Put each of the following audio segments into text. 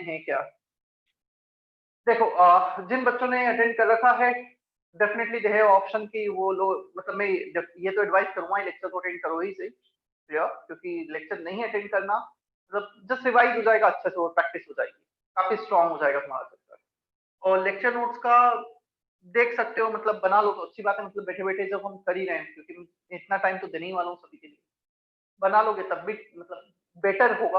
है क्या? देखो जिन बच्चों ने अटेंड कर रखा है डेफिनेटली दे हैव ऑप्शन कि वो लोग मतलब मैं ये तो एडवाइस करूंगा लेक्चर को अटेंड करो ही सही क्योंकि लेक्चर नहीं अटेंड करना मतलब जस्ट रिवाइज हो जाएगा अच्छे से और प्रैक्टिस हो जाएगी, काफी स्ट्रांग हो जाएगा तुम्हारा चैप्टर। और लेक्चर नोट्स का देख सकते हो मतलब बना लो तो अच्छी बात है, मतलब बैठे बैठे जब हम कर ही रहे हैं क्योंकि इतना टाइम तो देने ही वाला हूँ सभी के लिए, बना लोगे तब भी मतलब बेटर होगा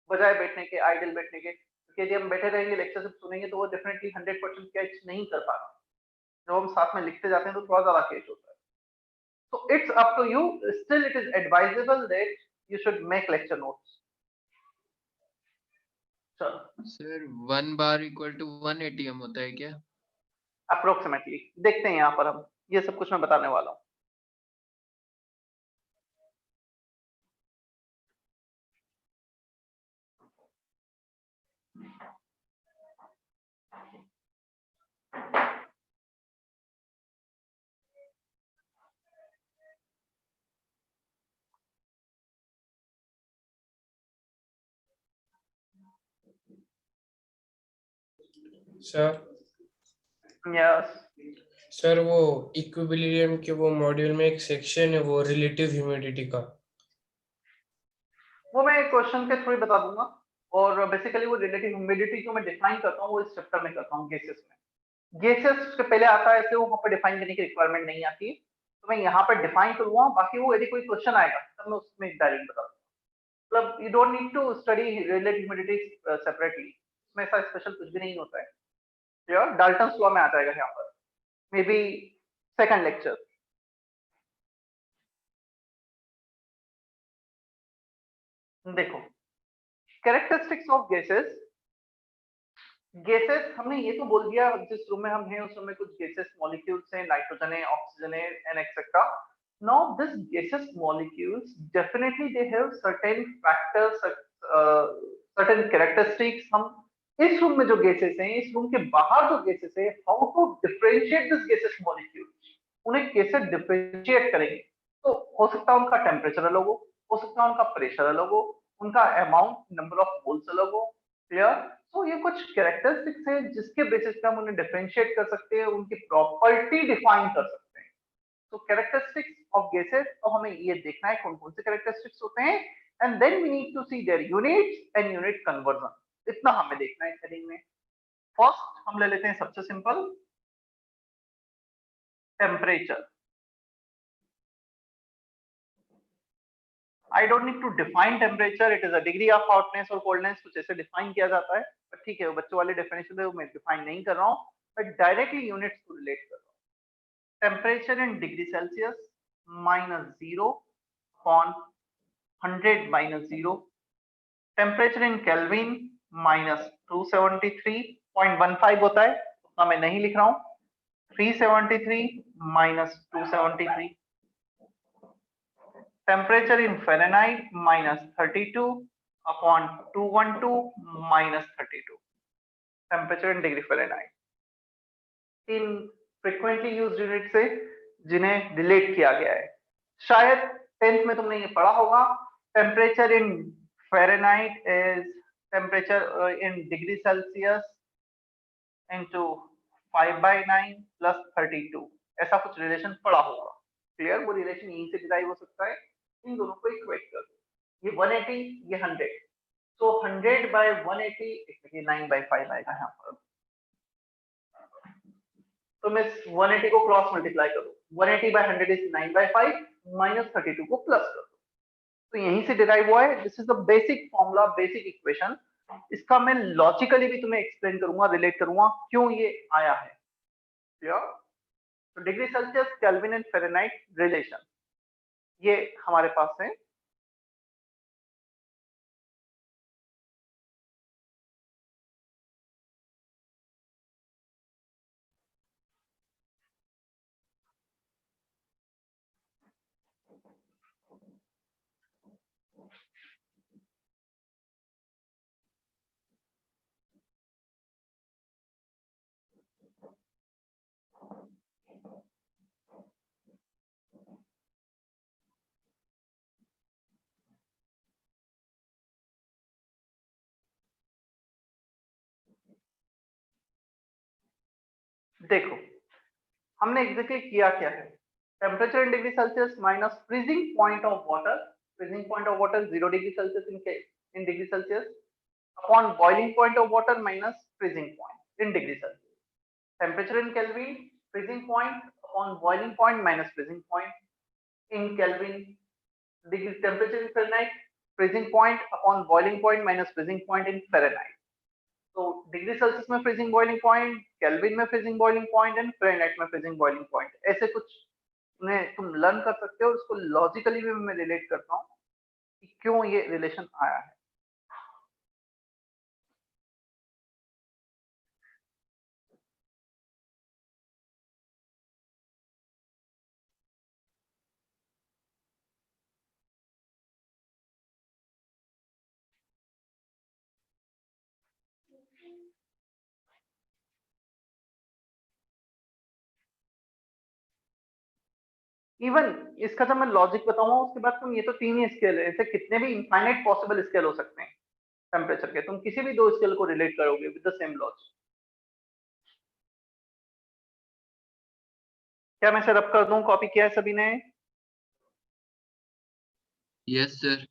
बजाय बैठने के, आइडल बैठने के, क्योंकि यदि हम बैठे रहेंगे लेक्चर सिर्फ सुनेंगे तो वो डेफिनेटली 100% कैच नहीं कर पाते। जब हम साथ में लिखते जाते हैं तो थोड़ा ज्यादा कैच होता है। So it's up to you. Still, it is advisable that you should make lecture notes. चलो सर 1 बार इक्वल टू 1 एटीएम होता है क्या? अप्रोक्सीमेटली देखते हैं यहाँ पर हम, ये सब कुछ मैं बताने वाला हूँ। सर यस सर वो इक्विलिब्रियम के वो मॉड्यूल में एक सेक्शन है वो रिलेटिव ह्यूमिडिटी का, वो मैं क्वेश्चन के थ्रू ही बता दूंगा। और बेसिकली वो रिलेटिव ह्यूमिडिटी जो मैं डिफाइन करता हूँ वो इस चैप्टर में करता हूँ गैसेस में। गैसेस के पहले आता है इसलिए वो वहाँ पर डिफाइन करने की रिक्वायरमेंट नहीं आती, तो मैं यहाँ पर डिफाइन करूंगा, बाकी वो यदि कोई क्वेश्चन आएगा तब मैं उसमें डायरेक्ट बता दूंगा। मतलब you don't need to study relative humidity separately, इसमें ऐसा स्पेशल कुछ भी नहीं होता है। यार डाल्टन लॉ में आ जाएगा यहाँ पर, मे बी सेकंड लेक्चर। देखो कैरेक्टरिस्टिक्स ऑफ गैसेस, गैसेस हमने ये तो बोल दिया जिस रूम में हम हैं उस रूम में कुछ गैसेस मॉलिक्यूल्स हैं, नाइट्रोजन है, ऑक्सीजन है and etcetera. Now this gases molecules definitely they have certain factors, certain characteristics. हम इस रूम में जो गैसेस हैं, इस रूम के बाहर जो गैसेस है, how to differentiate this gases molecules, उन्हें कैसे डिफरेंशिएट करेंगे? तो हो सकता है उनका टेम्परेचर अलग हो सकता है उनका प्रेशर अलग हो, उनका अमाउंट नंबर ऑफ मोल्स अलग हो। क्लियर? तो ये कुछ कैरेक्टरिस्टिक्स हैं जिसके बेसिस पे हम उन्हें डिफरेंशिएट कर सकते हैं, उनकी प्रॉपर्टी डिफाइन कर सकते हैं। तो कैरेक्टरिस्टिक्स ऑफ गैसेस, तो हमें ये देखना है कौन कौन से कैरेक्टरिस्टिक्स होते हैं, and then we need to see their units and unit conversion. इतना हमें देखना है हेडिंग में। फर्स्ट हम ले लेते हैं सबसे simple, temperature. I don't need to define temperature, it is a degree of hotness और कोल्डनेस, कुछ ऐसे डिफाइन किया जाता है, पर ठीक है वो बच्चों वाले डेफिनेशन है, वो मैं डिफाइन नहीं कर रहा हूँ, बट डायरेक्टली यूनिट्स को रिलेट कर रहा हूँ। Temperature in degree Celsius -0 upon 100 -0। Temperature in kelvin -273.15 होता है, उतना मैं नहीं लिख रहा हूँ। 373 -273। Temperature in Fahrenheit -32 upon 212 -32। Temperature in degree Fahrenheit, तीन फ्रीक्वेंटली यूज्ड यूनिट से जिन्हें रिलेट किया गया है। शायद 10th में तुमने ये पढ़ा होगा। Temperature in Fahrenheit is temperature in degree Celsius into 5/9 plus 32, ऐसा कुछ रिलेशन पढ़ा होगा। क्लियर? वो रिलेशन यहीं से डिराइव हो सकता है, इन दोनों को इक्वेट कर दो। ये 180, ये 100, so 100 by 180 ये 9/5 आएगा यहाँ पर। तो मैं 180 को क्रॉस मल्टीप्लाई करूँ, 180 by 100 इज 9/5 माइनस 32 को प्लस कर दो, तो यहीं से डिराइव हुआ है। This is the basic formula, basic equation. इसका मैं लॉजिकली भी तुम्हें एक्सप्लेन करूंगा, रिलेट करूंगा क्यों ये आया है। क्लियर? तो degree Celsius, kelvin and Fahrenheit relation ये हमारे पास है। देखो हमने एग्जैक्टली किया क्या है, temperature in degree Celsius minus freezing point of water, freezing point of water 0 degree Celsius in degree Celsius upon boiling point of water minus freezing point in degree Celsius, temperature in kelvin freezing point upon boiling point minus freezing point in kelvin, degree temperature in Fahrenheit freezing point upon boiling point minus freezing point in Fahrenheit. तो degree Celsius में freezing boiling point, kelvin में freezing boiling point and Fahrenheit में freezing boiling point, ऐसे कुछ उन्हें तुम learn कर सकते हो। उसको लॉजिकली भी मैं रिलेट करता हूँ कि क्यों ये रिलेशन आया है। इवन इसका जब मैं लॉजिक बताऊंगा उसके बाद तुम, ये तो 3 ही स्केल है, ऐसे कितने भी इनफाइनाइट पॉसिबल स्केल हो सकते हैं टेम्परेचर के, तुम किसी भी 2 स्केल को रिलेट करोगे विद द सेम लॉजिक। क्या मैं सर अब कर दूं? कॉपी किया है सभी ने? Yes sir.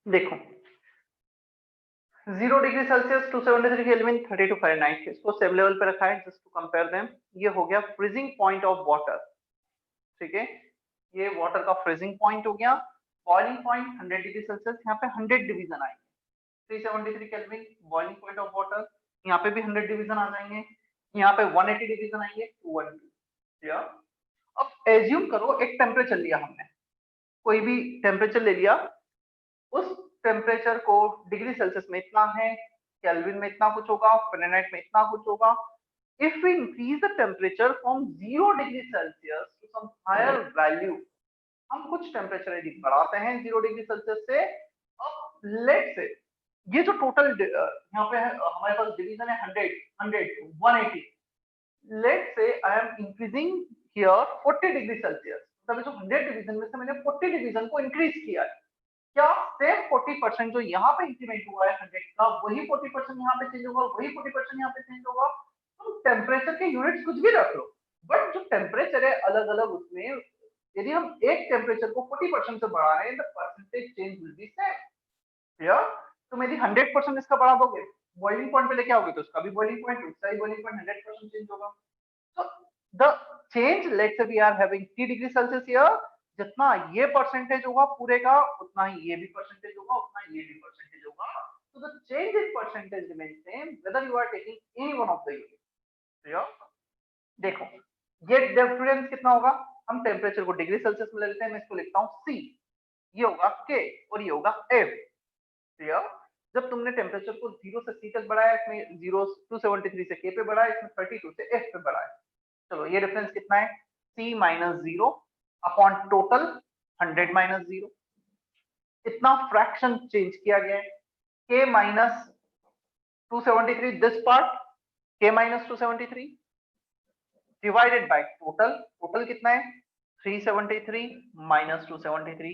देखो 0 डिग्री सेल्सियस 273 केल्विन 32 फ़ारेनहाइट, इसको सेम लेवल पे रखा है जस्ट टू कंपेयर देम। ये हो गया फ्रीजिंग पॉइंट ऑफ वाटर, ठीक है, ये वाटर का फ्रीजिंग पॉइंट हो गया। बॉइलिंग पॉइंट 100 डिग्री सेल्सियस, यहाँ पे 100 डिवीजन आएंगे। 373 kelvin boiling point of water, यहाँ पे भी 100 डिवीजन आ जाएंगे, यहाँ पे 180 डिवीजन आएंगे 212। अब एज्यूम करो एक टेम्परेचर लिया हमने, कोई भी टेम्परेचर ले लिया, उस टेम्परेचर को डिग्री सेल्सियस में इतना है, केल्विन में इतना कुछ होगा, फ़ारेनहाइट में इतना कुछ होगा। If we increase the temperature from 0 degree Celsius to some higher value, हम कुछ टेम्परेचर यदि बढ़ाते हैं 0 डिग्री सेल्सियस से, अब लेट से ये जो टोटल यहाँ पे है, हमारे पास डिवीजन है 100, 100, 180, लेट से I am increasing here 40 degree Celsius, मतलब जो 100 डिवीजन में से मैंने 40 डिवीजन को इंक्रीज किया है। क्या सेम 40% जो यहाँ पे इंक्रीमेंट हुआ है 100 का, वही 40% यहाँ पे चेंज होगा, वही 40% यहाँ पे चेंज होगा? तो टेम्परेचर के यूनिट्स कुछ भी रख लो, बट जो टेम्परेचर है अलग अलग, उसमें यदि हम एक टेम्परेचर को 40% से बढ़ा रहे हैं, the percentage change will be same. या तुम यदि 100% इसका बढ़ा दोगे, बॉइलिंग पॉइंट पे लेके आओगे तो उसका भी बॉइलिंग पॉइंट, उसका भी बॉइलिंग पॉइंट 100% चेंज होगा। So the change, let's say we are having 3 degree Celsius here, जितना ये परसेंटेज होगा पूरे का, उतना ही ये भी परसेंटेज होगा, उतना ये भी परसेंटेज होगा। So the change in percentage remains same whether you are taking any one of the units. Yeah? देखो ये डिफरेंस कितना होगा, हम टेम्परेचर को डिग्री सेल्सियस में ले लेते हैं, मैं इसको लिखता हूँ C, ये होगा K और ये होगा F। जब तुमने टेम्परेचर को 0 से C तक बढ़ाया, इसमें 0 273 से K पे बढ़ाया, इसमें 32 से F पे बढ़ाया। चलो ये डिफरेंस कितना है, C minus 0 upon total 100 minus 0, इतना फ्रैक्शन चेंज किया गया है। K minus 273, this part K minus 273 divided by total, total कितना है 373 माइनस 273,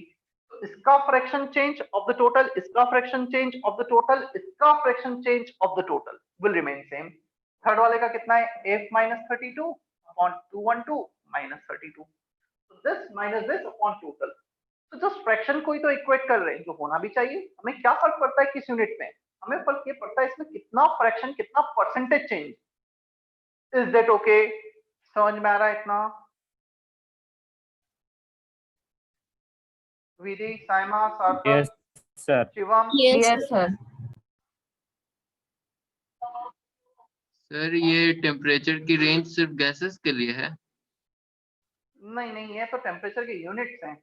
तो इसका fraction change of the total, इसका fraction change of the total, इसका fraction change of the total will remain same. Third वाले का कितना है, F माइनस 32 अपॉन 212 माइनस 32, तो this minus this upon total. तो जस्ट फ्रैक्शन को ही तो इक्वेट कर रहे हैं, जो होना भी चाहिए। हमें क्या फर्क पड़ता है किस यूनिट में, हमें फर्क ये पड़ता है इसमें कितना फ्रैक्शन, कितना percentage change. Is that okay? समझ में आ रहा है इतना? विधि, साइमा, सार्थक, Yes, sir. Shivam, Yes, sir. Sir ये टेम्परेचर की रेंज सिर्फ गैसेस के लिए है? नहीं नहीं, ये तो टेम्परेचर के यूनिट्स हैं।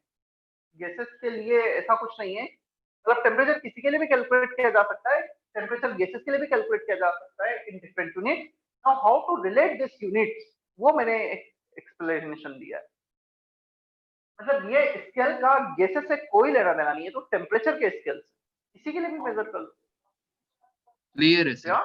गैसेस के लिए ऐसा कुछ नहीं है। मतलब टेम्परेचर किसी के लिए भी कैलकुलेट किया जा सकता है, टेम्परेचर गैसेस के लिए भी कैलकुलेट किया जा सकता है in different unit. Now how to relate this units, वो मैंने एक्सप्लेनेशन दिया है। मतलब ये स्केल का गैसेस से कोई लेना देना नहीं है, तो टेम्परेचर के स्केल से इसी के लिए भी मेजर कर लो। क्लियर है सर। या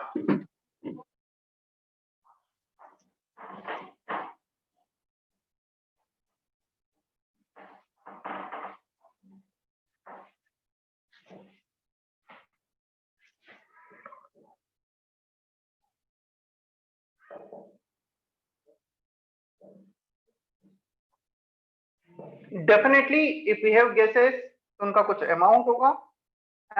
definitely if we have gases तो उनका कुछ अमाउंट होगा।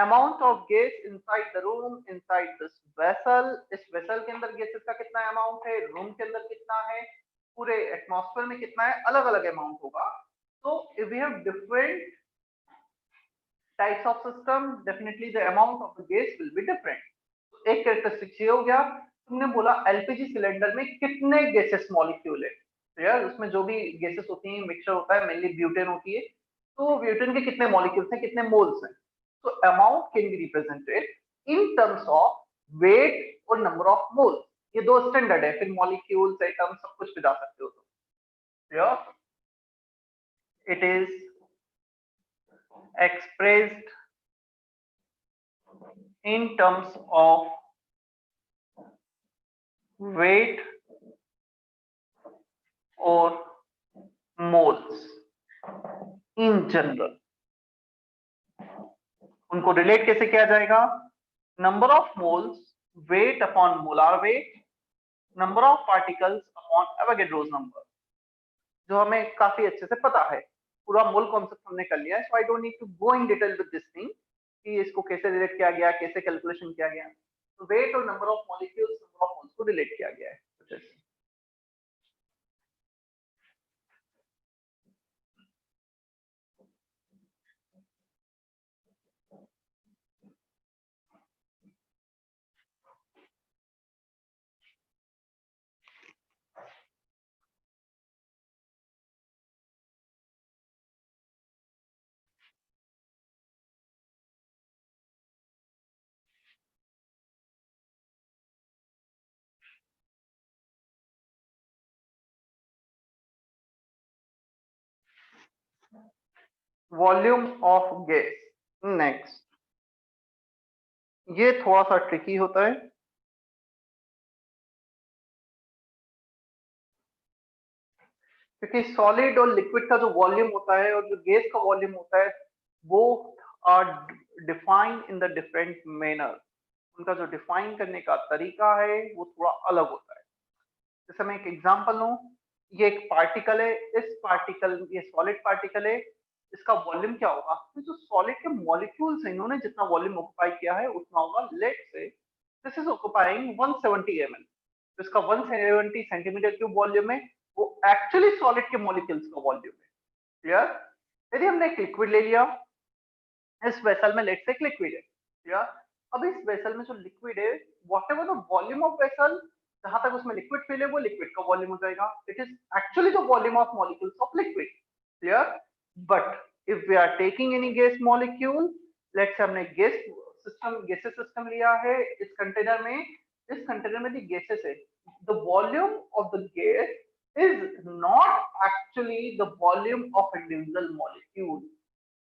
Amount of gas inside the room, inside this vessel, इस वेसल के अंदर गैसेस का कितना अमाउंट है, रूम के अंदर कितना है, पूरे एटमॉस्फेयर में कितना है, अलग अलग अमाउंट होगा। तो if we have different types of system, definitely the amount of the gas will be different. एक कैरेक्टरिस्टिक ये हो गया। तुमने बोला एलपीजी सिलेंडर में कितने गैसेस मॉलिक्यूल है, तो यार उसमें जो भी गैसेस होती हैं, मिक्सचर होता है, मेनली ब्यूटेन होती है, तो ब्यूटेन के कितने मॉलिक्यूल्स हैं, कितने मोल्स हैं। तो amount can be represented in terms of weight और नंबर ऑफ मोल्स। ये दो स्टैंडर्ड है, फिर मॉलिक्यूल्स, एटम सब कुछ पे जा सकते हो। तो it is expressed in terms of weight or moles in general। उनको रिलेट कैसे किया जाएगा? Number of moles weight upon molar weight, number of particles upon Avogadro's number, जो हमें काफी अच्छे से पता है। पूरा मोल कॉन्सेप्ट हमने कर लिया है, so I don't need to go in detail with this thing कि इसको कैसे रिलेट किया गया, कैसे कैलकुलेशन किया गया। तो वेट और number of molecules, number of moles को रिलेट किया गया है। Volume of gas, next. ये थोड़ा सा ट्रिकी होता है, क्योंकि सॉलिड और लिक्विड का जो वॉल्यूम होता है और जो गैस का वॉल्यूम होता है, वो are defined in the different manner. उनका जो डिफाइन करने का तरीका है वो थोड़ा अलग होता है। जैसे मैं एक एग्जांपल लूं, ये एक पार्टिकल है, इस पार्टिकल, ये सॉलिड पार्टिकल है, इसका वॉल्यूम क्या होगा? तो जो सॉलिड के मॉलिक्यूल्स हैं, इन्होंने जितना वॉल्यूम ऑक्युपाई किया है उतना होगा। लेट से दिस इज ऑक्युपाइंग 170 ml, तो इसका 170 सेंटीमीटर क्यूब वॉल्यूम है, वो एक्चुअली सॉलिड के मॉलिक्यूल्स का वॉल्यूम है। क्लियर? यदि हमने एक लिक्विड ले लिया, इस वेसल में लेट से एक लिक्विड है, क्लियर? अब इस वेसल में जो लिक्विड है, what ever the volume of vessel, जहां तक उसमें लिक्विड फिल है वो लिक्विड का वॉल्यूम हो जाएगा। It is actually the volume of molecules of liquid. Clear? But if we are taking any gas molecule, let's say हमने गैस सिस्टम, गैसेस सिस्टम लिया है, इस कंटेनर में, इस कंटेनर में दी गैसेस है, the volume of the gas is not actually the volume of individual molecule।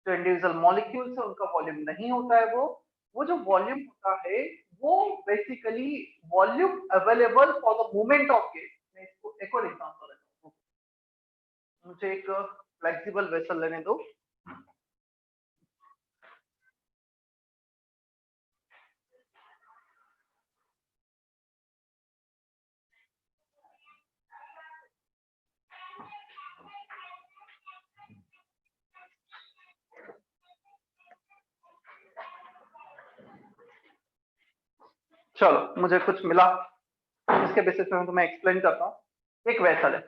जो individual molecules है उनका वॉल्यूम नहीं होता है, वो जो वॉल्यूम होता है वो basically volume available for the movement of gas. मैं इसको एक और एग्जांपल देता हूं, मुझे एक फ्लेक्सिबल वेसल लेने दो। चलो, मुझे कुछ मिला, इसके बेसिस पे मैं तुम्हें एक्सप्लेन करता हूँ। एक वेसल है,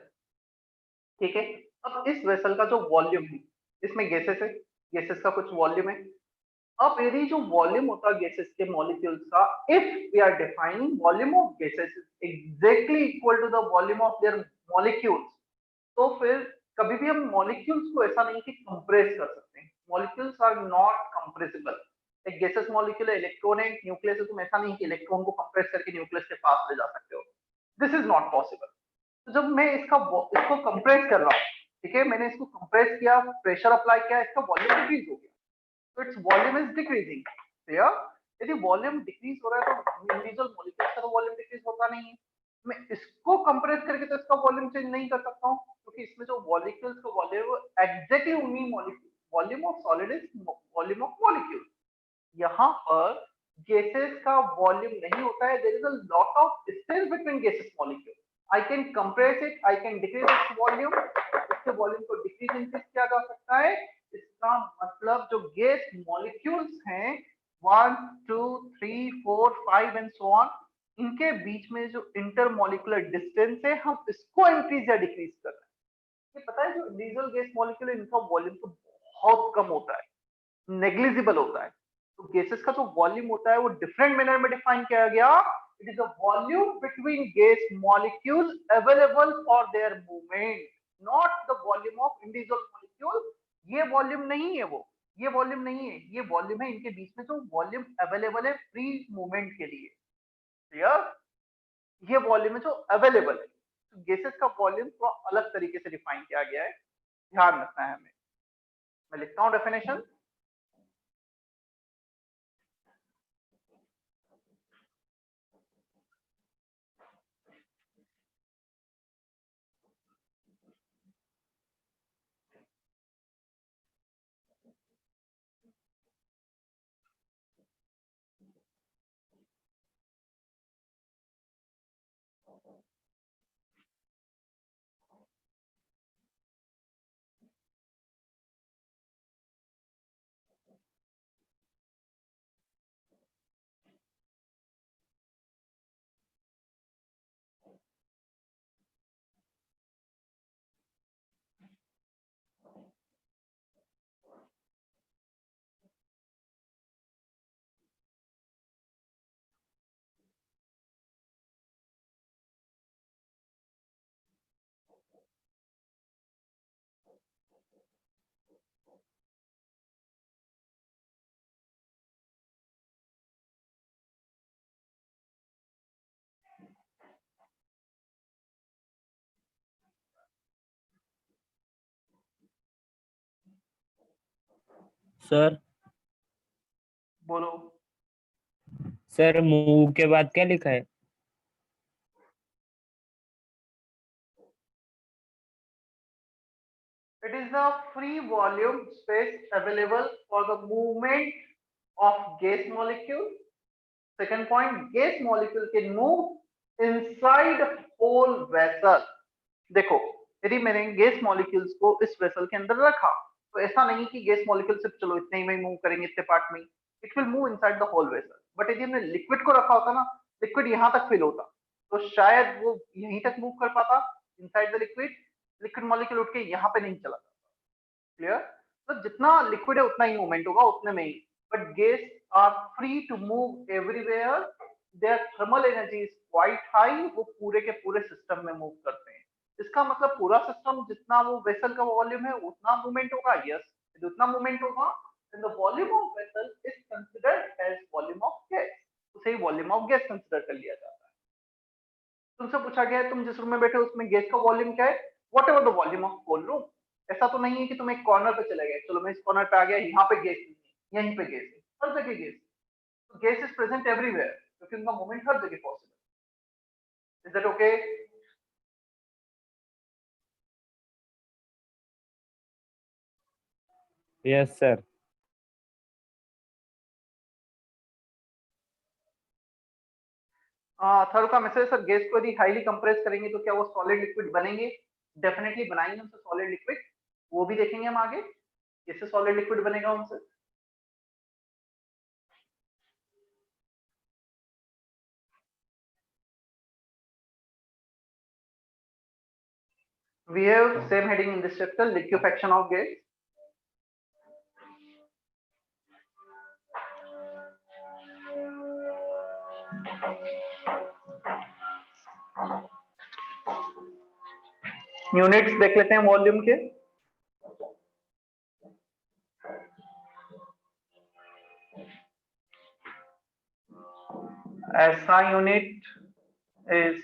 ठीक है? अब इस वेसल का जो वॉल्यूम है, इसमें गैसेस है, गैसेस का कुछ वॉल्यूम है, अब यदि जो वॉल्यूम होता है गैसेस के मॉलिक्यूल्स का, if we are defining volume of gases is exactly equal to the volume of their molecules, तो फिर कभी भी हम मॉलिक्यूल्स को ऐसा नहीं कि कंप्रेस कर सकते हैं। Molecules are not compressible. एक गैसेस मॉलिक्यूल है, इलेक्ट्रॉन है, न्यूक्लियस है, तुम ऐसा नहीं कि इलेक्ट्रॉन को कंप्रेस करके न्यूक्लियस के पास ले जा सकते हो। This is not possible. तो जब मैं इसको कंप्रेस कर रहा हूँ, ठीक है, मैंने इसको कंप्रेस किया, प्रेशर अप्लाई किया, इसका वॉल्यूम डिक्रीज हो गया, तो its volume is decreasing. Clear? यदि वॉल्यूम डिक्रीज हो रहा है तो इंडिविजुअल मॉलिक्यूल्स का तो वॉल्यूम डिक्रीज होता नहीं है। मैं इसको कंप्रेस करके तो इसका वॉल्यूम चेंज नहीं कर सकता हूँ, क्योंकि इसमें जो मॉलिक्यूल्स का वॉल्यूम एग्जैक्टली उन्हीं molecule, volume of solid is volume of molecule. यहाँ पर गैसेस का वॉल्यूम नहीं होता है, there is a lot of distance between gases molecule. I can compress it, I can decrease its volume, इसके volume को decrease increase किया जा सकता है। इसका मतलब जो गैस मॉलिक्यूल्स हैं 1 2 3 4 5 एंड सो ऑन, इनके बीच में जो इंटरमॉलिक्यूलर डिस्टेंस है, हम इसको इंक्रीज या डिक्रीज कर रहे हैं। ये पता है, जो इंडिविजुअल गैस मॉलिक्यूल है इनका वॉल्यूम तो बहुत कम होता है, नेग्लिजिबल होता है। तो गैसेस का जो वॉल्यूम होता है वो डिफरेंट मैनर में डिफाइन किया गया। It is the volume between gas molecule available for their movement, not the volume of individual molecule. ये वॉल्यूम नहीं है, वो ये वॉल्यूम नहीं है, ये वॉल्यूम है इनके बीच में जो वॉल्यूम अवेलेबल है फ्री मूवमेंट के लिए। क्लियर? ये वॉल्यूम है जो अवेलेबल है। तो गैसेस का वॉल्यूम थोड़ा अलग तरीके से डिफाइन किया गया है, ध्यान रखना है हमें। मैं लिखता हूं डेफिनेशन। सर बोलो। सर मूव के बाद क्या लिखा है? It is the free volume space available for the movement of gas molecule. Second point, gas molecule can move inside whole vessel. देखो, यदि मैंने गैस मॉलिक्यूल्स को इस वेसल के अंदर रखा, तो ऐसा नहीं कि गैस मॉलिक्यूल सिर्फ चलो इतने ही में मूव करेंगे, इतने पार्ट में, it will move inside the whole vessel. But यदि हमने लिक्विड को रखा होता ना, लिक्विड यहाँ तक फिल होता, तो शायद वो यहीं तक मूव कर पाता inside the liquid, liquid molecule उठ के यहाँ पे नहीं चला। क्लियर? तो जितना लिक्विड है उतना ही मूवमेंट होगा, उतने में ही। But gas are free to move everywhere, there thermal energy is quite high, वो पूरे के पूरे सिस्टम में मूव करते हैं। इसका मतलब पूरा सिस्टम जितना वो वेसल का वॉल्यूम है उतना मूवमेंट होगा। यस, जितना मूवमेंट होगा then the volume of vessel is considered as volume of gas, उसे ही वॉल्यूम ऑफ गैस कंसीडर कर लिया जाता है। तुमसे पूछा गया है तुम जिस रूम में बैठे हो उसमें गैस का वॉल्यूम क्या है, whatever the volume of whole room. ऐसा तो नहीं है कि तुम एक कॉर्नर पे चले गए, चलो मैं इस कॉर्नर पे आ गया, यहाँ पे गैस नहीं है, यहीं पे गैस है, हर जगह गैस है। तो गैस इज प्रेजेंट एवरीवेयर, क्योंकि उनका मूवमेंट हर जगह possible. Is that okay? Yes sir. Third का मैसेज सर, गैस को यदि हाईली कंप्रेस करेंगे तो क्या वो सॉलिड लिक्विड बनेंगे? डेफिनेटली बनाएंगे उनसे सॉलिड लिक्विड, वो भी देखेंगे हम आगे कैसे सॉलिड लिक्विड बनेगा उनसे। We have same heading in this chapter, liquefaction of gas. Units देख लेते हैं वॉल्यूम के। ऐसा unit is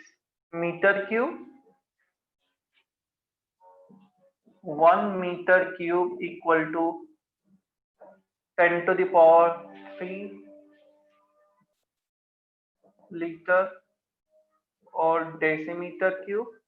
metre cube. 1 meter cube equal to 10 to the power 3 liter or decimeter cube।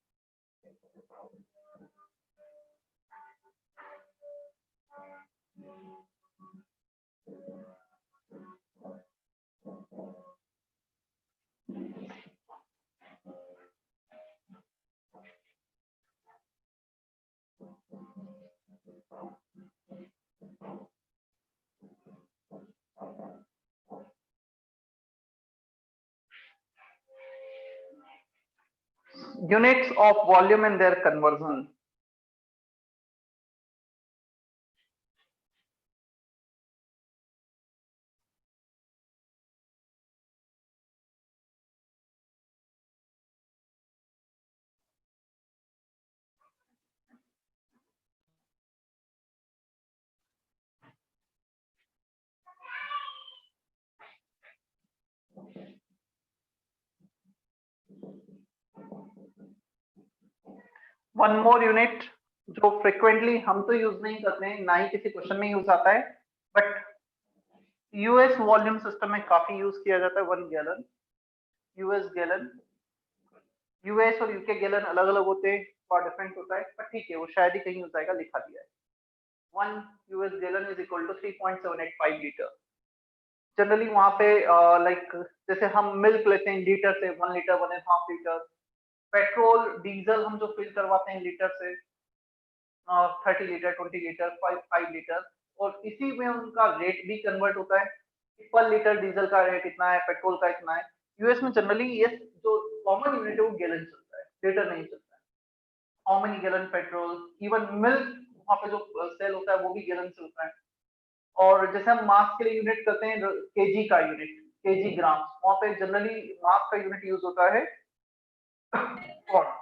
Units of volume and their conversion। One more unit जो frequently हम तो use नहीं करते हैं, ना ही किसी क्वेश्चन में यूज आता है, बट यूएस वॉल्यूम सिस्टम में काफी यूज किया जाता है। 1 गैलन, यूएस गैलन। यूएस और यूके गैलन अलग अलग होते हैं, थोड़ा डिफरेंट होता है, पर ठीक है, वो शायद ही कहीं हो जाएगा, लिखा दिया है। 1 US gallon is equal to 3.785 litre. Generally वहां पे लाइक जैसे हम मिल्क लेते हैं लीटर से, 1 लीटर 1.5 लीटर। पेट्रोल डीजल हम जो फिल करवाते हैं लीटर से, 30 लीटर 20 लीटर 5 लीटर, और इसी में उनका रेट भी कन्वर्ट होता है। पर लीटर डीजल का रेट इतना है, पेट्रोल का इतना है। यूएस में जनरली ये जो कॉमन यूनिट है वो गैलन चलता है, लीटर नहीं चलता है। How many gallon petrol, even milk वहाँ पे जो सेल होता है वो भी गैलन से होता है। और जैसे हम मास के लिए यूनिट करते हैं, केजी का यूनिट, केजी ग्राम, वहाँ पे जनरली मास का यूनिट यूज होता है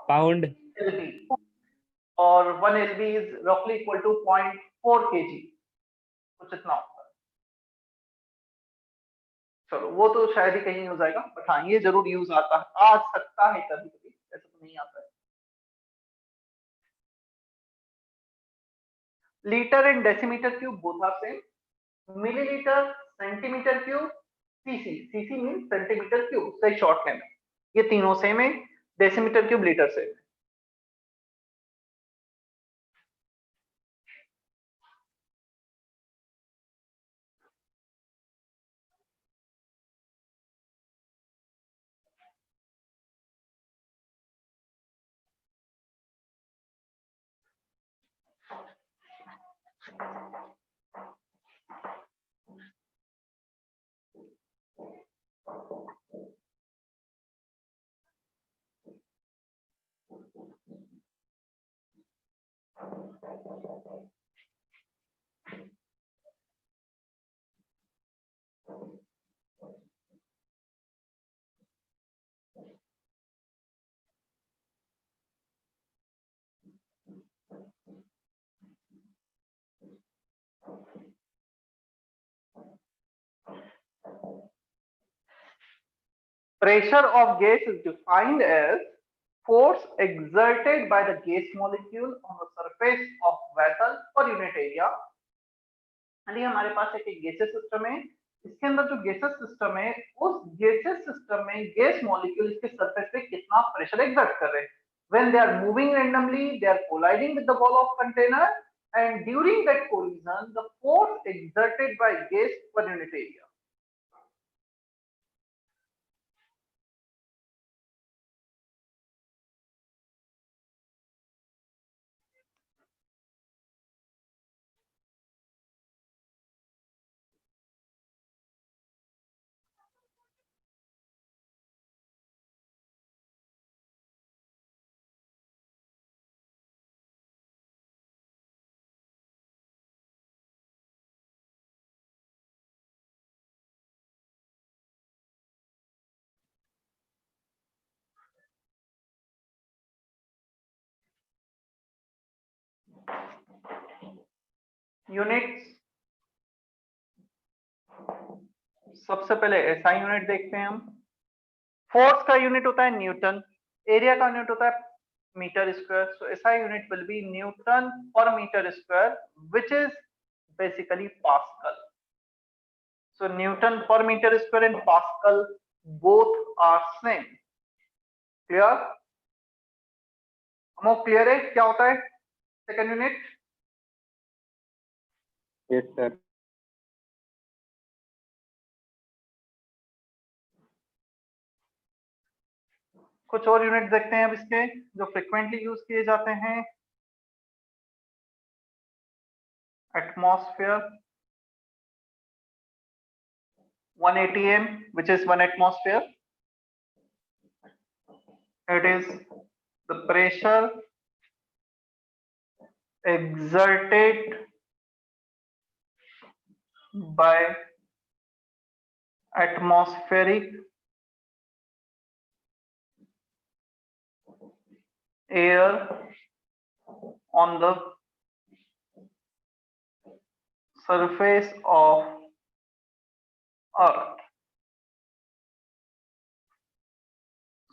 पाउंड। LB, और 1 LB इज रफली इक्वल टू 0.4 kg, कुछ इतना होता है। चलो वो तो शायद ही कहीं हो जाएगा, बट हाँ ये जरूर यूज आता है, आ सकता है कभी कभी, ऐसा तो नहीं आता है। Litre and decimetre cube both are same. Millilitre, centimetre cube, CC, CC mean centimetre cube, उससे शॉर्ट है, ये तीनों सेम है। डेसीमीटर क्यूब लीटर से। Pressure of gas is defined as force exerted by the gas molecule on the surface of vessel per unit area। ये हमारे पास एक gases system है, इसके अंदर जो गैसेस सिस्टम है, उस गैसेस सिस्टम में गैस मॉलिक्यूल इसके सरफेस पे कितना प्रेशर एक्सर्ट कर रहे हैं। When they are moving randomly, they are colliding with the wall of container, and during that collision, the force exerted by gas per unit area units, सबसे पहले SI unit देखते हैं हम। फोर्स का unit होता है न्यूटन, एरिया का unit होता है metre square, so SI unit will be newton per metre square which is basically pascal. So newton per metre square and pascal both are same. Clear? हम clear है क्या होता है सेकंड यूनिट? Yes sir. कुछ और unit देखते हैं अब इसके जो फ्रिक्वेंटली यूज किए जाते हैं। Atmosphere 1 atm which is 1 atmosphere. It is the pressure exerted by atmospheric air on the surface of Earth.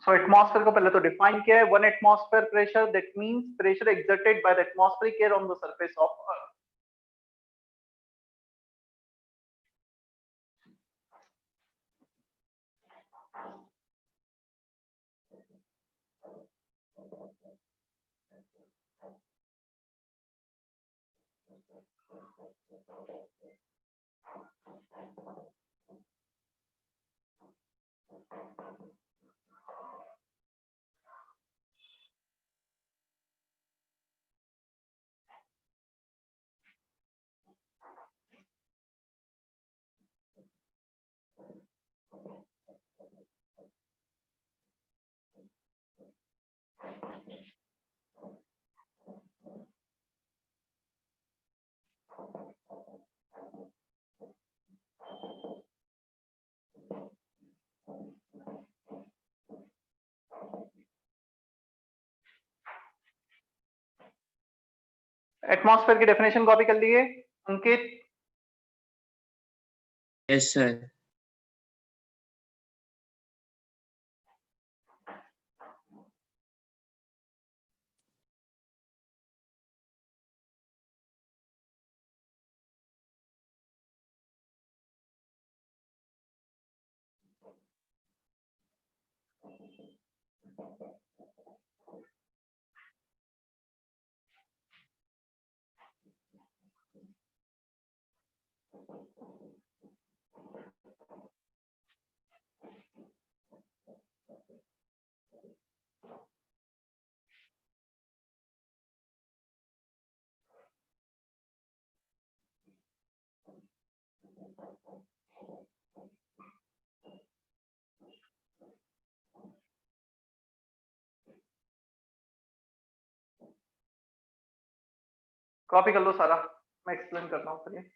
So atmosphere को पहले तो define किया है, 1 atmosphere pressure, that means pressure exerted by the atmospheric air on the surface of Earth. Atmosphere की definition copy कर लिए अंकित? Yes sir. Copy कर लो सारा, मैं एक्सप्लेन करता हूँ चलिए।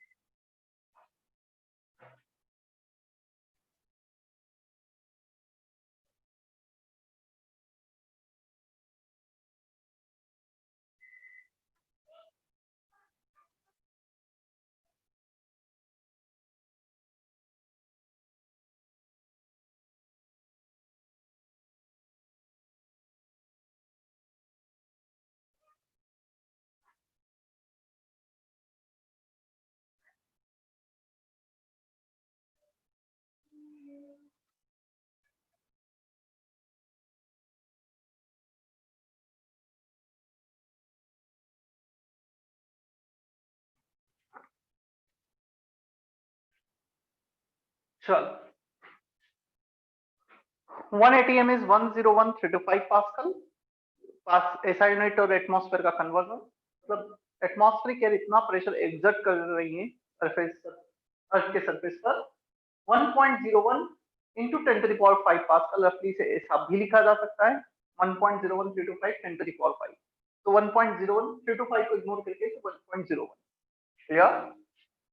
चल 1 atm is 101,325 pascal. Pass SI unit और एटमॉस्फेयर का कन्वर्जन, मतलब एटमॉस्फेरिक एयर इतना प्रेशर एग्जर्ट कर रही है सरफेस पर, अर्थ के सरफेस पर 1.01 into 10 to the power 5 pascal, रफली से ऐसा भी लिखा जा सकता है 1.01325 10 to the power 5। तो 1.01325 को इग्नोर करके 1.01, clear?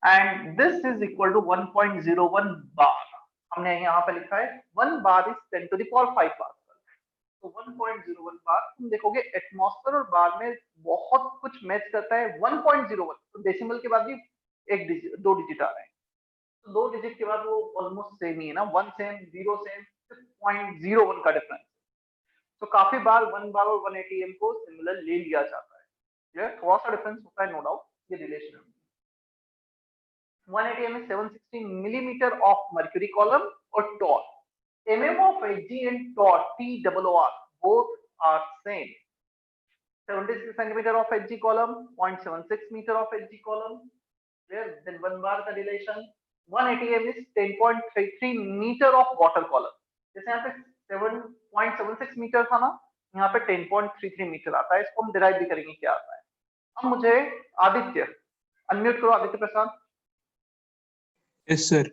And this is equal to 1.01 bar. हमने यहाँ पे लिखा है 1 bar is 10 to the power 5 pascal. तो 1.01 बार तुम देखोगे एटमॉस्फेयर और बार में बहुत कुछ मैच करता है। 1.01 तो डेसिमल के बाद भी एक डिजिट, 2 डिजिट आ रहे हैं, तो 2 डिजिट के बाद वो ऑलमोस्ट सेम ही है ना, 1 सेम, 0 सेम, 0.01 का डिफरेंस। तो काफी बार 1 बार और 1 एटीएम को सिमिलर ले लिया जाता है। ये थोड़ा सा डिफरेंस होता है, नो डाउट, ये रिलेशन है। 1 atm is 760 millimeter of mercury column or torr. Mm of Hg and torr, TOR, both are same. 76 centimeter of Hg column, 0.76 meter of Hg column. There, then 1 bar का relation. 1 atm is 10.33 meter of water column. जैसे यहाँ पे 7.76 metre था ना, यहाँ पे 10.33 metre आता है। इसको हम डिराइव भी करेंगे क्या आता है। अब मुझे आदित्य अनम्यूट करो, आदित्य प्रसाद। Yes sir.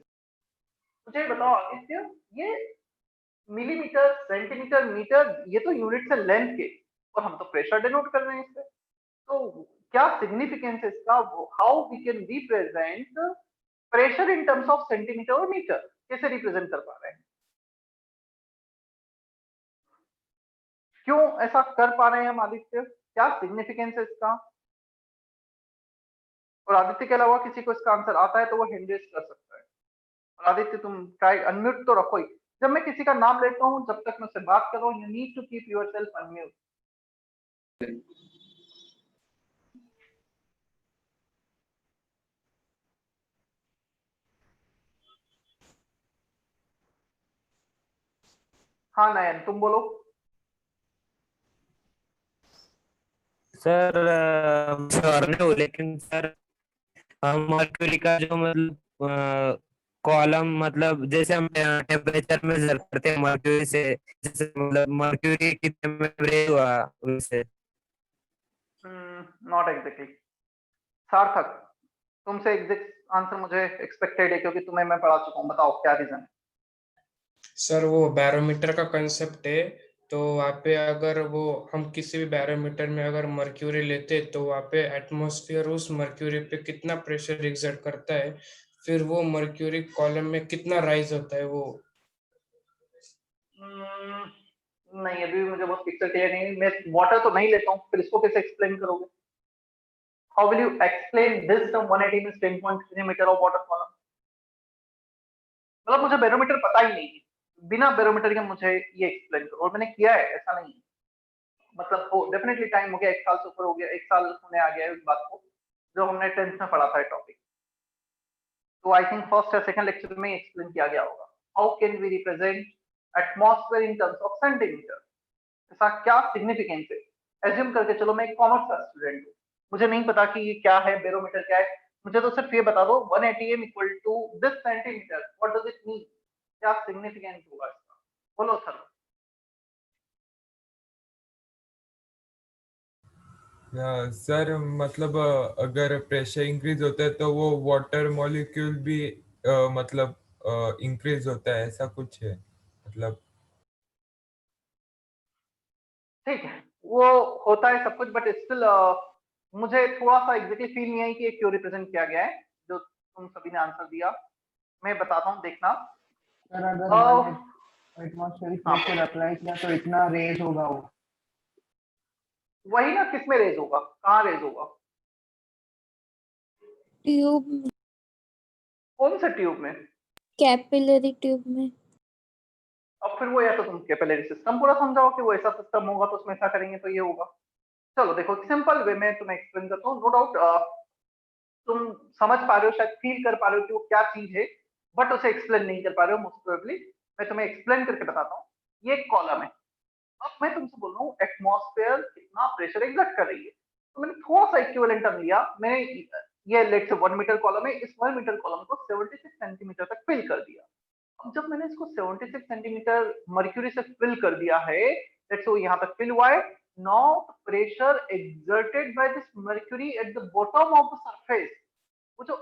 मुझे बताओ आदित्य, ये मिलीमीटर, सेंटीमीटर, मीटर, ये तो यूनिट है लेंथ के, और हम तो प्रेशर डिनोट कर रहे हैं इससे। तो क्या सिग्निफिकेंस है इसका? How we can represent pressure in terms of centimetre और मीटर? कैसे रिप्रेजेंट कर पा रहे हैं? क्यों ऐसा कर पा रहे हैं हम आदित्य? क्या सिग्निफिकेंस है इसका? और आदित्य के अलावा किसी को इसका आंसर आता है तो वो हैंड रेज कर सकता है। और आदित्य तुम ट्राई अनम्यूट तो रखो ही। जब मैं किसी का नाम लेता हूं, जब तक मैं उससे बात कर रहा हूं, you need to keep yourself unmute. हाँ नयन, तुम बोलो। सर श्योर नहीं हूँ, लेकिन सर मर्क्यूरी का जो मतलब कॉलम, मतलब जैसे हम टेम्परेचर मेजर करते हैं मर्क्यूरी से, जैसे मतलब मर्क्यूरी कितने में रेज हुआ उससे। Not exactly. सार्थक, तुमसे एग्जैक्ट आंसर मुझे एक्सपेक्टेड है, क्योंकि तुम्हें मैं पढ़ा चुका हूँ। बताओ क्या रीजन है? सर वो बैरोमीटर का कंसेप्ट है, तो वहाँ पे अगर वो हम किसी भी बैरोमीटर में अगर मर्क्यूरी लेते तो वहाँ पे एटमॉस्फेयर उस मर्क्यूरी पे कितना प्रेशर एग्जर्ट करता है, फिर वो मर्क्यूरी कॉलम में कितना राइज होता है वो। नहीं, अभी मुझे बहुत पिक्चर क्लियर नहीं है। मैं वाटर तो नहीं लेता हूँ, फिर इसको कैसे एक्सप्लेन करोगे? How will you explain this term 180 means 10.3 metre of water column? मतलब मुझे बैरोमीटर पता ही नहीं है, बिना बैरोमीटर के मुझे ये एक्सप्लेन करो। और मैंने किया है, ऐसा नहीं है। मतलब हो डेफिनेटली टाइम हो गया, 1 साल से ऊपर हो गया, 1 साल होने आ गया है इस बात को, जो हमने 10th में पढ़ा था टॉपिक। तो आई थिंक फर्स्ट या सेकंड लेक्चर में एक्सप्लेन किया गया होगा। How can we represent atmosphere in terms of centimetre? ऐसा क्या सिग्निफिकेंस है? एज्यूम करके चलो मैं एक कॉमर्स का स्टूडेंट हूँ, मुझे नहीं पता कि ये क्या है, बैरोमीटर क्या है। मुझे तो सिर्फ ये बता दो 1 atm equal to this centimetre, what does it mean? क्या सिग्निफिकेंस होगा इसका? बोलो सर। सर मतलब अगर प्रेशर इंक्रीज होता है तो वो वाटर मॉलिक्यूल भी मतलब इंक्रीज होता है, ऐसा कुछ है मतलब? ठीक है, वो होता है सब कुछ, बट स्टिल मुझे थोड़ा सा एग्जैक्टली फील नहीं आई कि ये क्यों रिप्रेजेंट किया गया है। जो तुम सभी ने आंसर दिया, मैं बताता हूँ, देखना। सर अगर अह, एटमॉस्फेरिक हाँ, प्रेशर अप्लाई किया तो इतना रेज होगा वो। वही ना, किस में रेज होगा, कहाँ रेज होगा? ट्यूब, कौन से ट्यूब में? कैपिलरी ट्यूब में। अब फिर वो, या तो तुम कैपिलरी सिस्टम पूरा समझाओ कि वो ऐसा सिस्टम होगा तो उसमें ऐसा करेंगे तो ये होगा। चलो देखो, सिंपल वे में तुम्हें एक्सप्लेन करता हूँ। नो डाउट तुम समझ पा रहे हो, शायद फील कर पा रहे हो कि वो क्या चीज है, बट उसे एक्सप्लेन नहीं कर पा रहे हो मोस्ट प्रोबेबली। मैं तुम्हें एक्सप्लेन करके बताता हूँ। ये एक कॉलम है। अब मैं तुमसे बोल रहा हूँ एटमॉस्फेयर कितना प्रेशर एग्जर्ट कर रही है, तो मैंने थोड़ा सा इक्विवेलेंट टर्म लिया। मैंने ये लेट्स से 1 मीटर कॉलम है, इस 1 मीटर कॉलम को 76 सेंटीमीटर तक फिल कर दिया। अब जब मैंने इसको 76 सेंटीमीटर मर्क्यूरी से फिल कर दिया है, लेट्स से यहाँ तक फिल हुआ है। Now pressure exerted by this mercury at the bottom of the surface, वो जो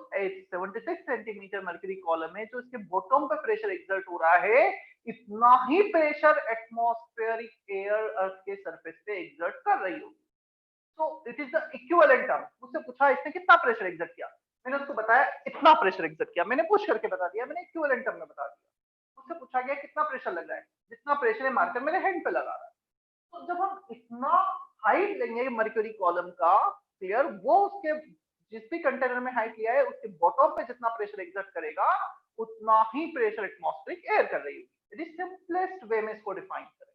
76 सेंटीमीटर मर्क्यूरी कॉलम है, जो इसके बॉटम पे प्रेशर एग्जर्ट हो रहा है, इतना ही प्रेशर एटमॉस्फेरिक एयर अर्थ के सरफेस पे एग्जर्ट कर रही होगी। So it is the equivalent term. मुझसे पूछा इसने कितना प्रेशर एग्जर्ट किया, मैंने उसको बताया इतना प्रेशर एग्जर्ट किया, मैंने पुश करके बता दिया, मैंने इक्विवेलेंट टर्म में बता दिया। मुझसे पूछा गया कितना प्रेशर लग रहा है, जितना प्रेशर है मार्कर मेरे हैंड पे लगा रहा है, तो जब हम इतना हाइट लेंगे मर्क्यूरी कॉलम का, क्लियर, वो उसके जिस भी कंटेनर में हाइट लिया है उसके बॉटम पे जितना प्रेशर एग्जर्ट करेगा उतना ही प्रेशर एटमॉस्फेरिक एयर कर रही होगी। यदि सिंपलेस्ट वे में इसको डिफाइन करें,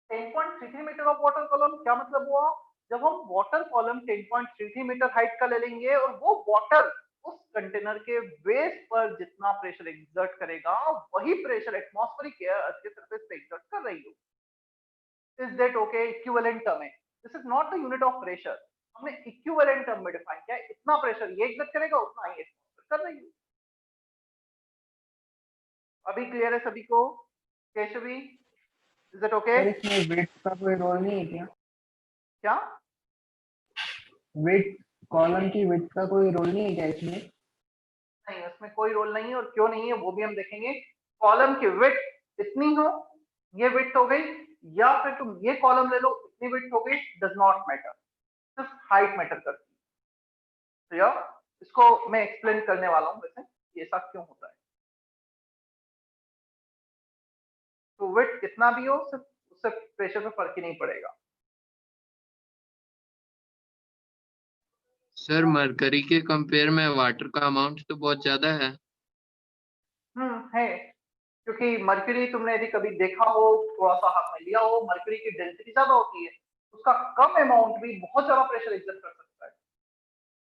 10.33 मीटर ऑफ वाटर कॉलम, क्या मतलब हुआ, जब हम वाटर कॉलम 10.33 मीटर हाइट का ले लेंगे और वो वाटर उस कंटेनर के बेस पर जितना प्रेशर एग्जर्ट करेगा वही प्रेशर एटमॉस्फेरिक एयर अर्थ के सरफेस पे एग्जर्ट कर रही होगी। Is that okay? Equivalent term है, this is not the unit of pressure, हमने इक्विवेलेंट टर्म में डिफाइन किया है, इतना प्रेशर ये एग्जर्ट करेगा उतना ही एटमॉस्फेयर कर रही है। अभी क्लियर है सभी को? Keshavi, is it okay? Sir इसमें वेट का कोई रोल नहीं है क्या? क्या वेट, कॉलम की वेट का कोई रोल नहीं है क्या इसमें? नहीं, उसमें कोई रोल नहीं है, और क्यों नहीं है वो भी हम देखेंगे। कॉलम की विड्थ इतनी हो, ये विड्थ हो गई, या फिर तुम ये कॉलम ले लो इतनी विड्थ हो गई, डज नॉट मैटर, सिर्फ हाइट मैटर करती है। तो यार इसको मैं एक्सप्लेन करने वाला हूँ वैसे ये ऐसा क्यों होता है। तो विड्थ कितना भी हो, सिर्फ उससे प्रेशर पे फर्क ही नहीं पड़ेगा। सर मरकरी के कंपेयर में वाटर का अमाउंट तो बहुत ज्यादा है। है, क्योंकि मर्क्यूरी तुमने यदि कभी देखा हो, थोड़ा सा हाथ में लिया हो, मर्क्यूरी की डेंसिटी ज्यादा होती है, उसका कम अमाउंट भी बहुत ज्यादा प्रेशर एक्सर्ट कर सकता है।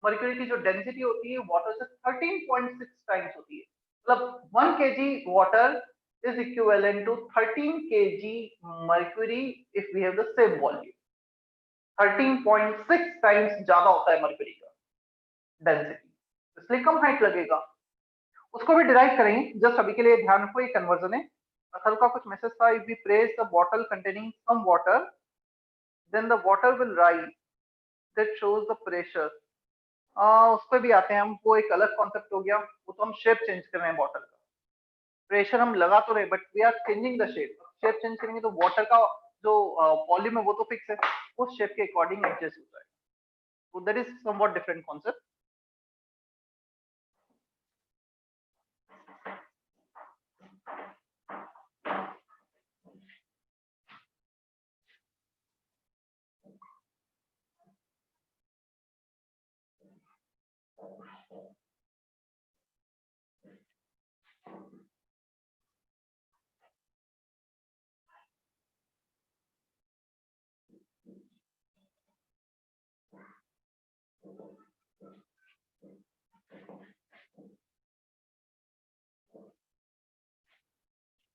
मर्क्यूरी की जो डेंसिटी होती है वाटर से 13.6 टाइम्स होती है, मतलब 1 kg water is equivalent to 13 kg mercury if we have the same volume। 13.6 times ज्यादा होता है मर्क्यूरी का डेंसिटी, इसलिए कम हाइट लगेगा। उसको भी डिराइव करेंगे, जस्ट अभी के लिए ध्यान रखो ये कन्वर्जन है। असल का कुछ मैसेज था, if we press the bottle containing some water then the water will rise, that shows the pressure. उस पर भी आते हैं हम, वो एक अलग कॉन्सेप्ट हो गया, वो तो हम शेप चेंज कर रहे हैं बॉटल का, प्रेशर हम लगा तो रहे but we are changing the shape. Shape change करेंगे तो वाटर का जो वॉल्यूम है वो तो फिक्स है, उस शेप के अकॉर्डिंग एडजस्ट होता है, तो that is somewhat different concept.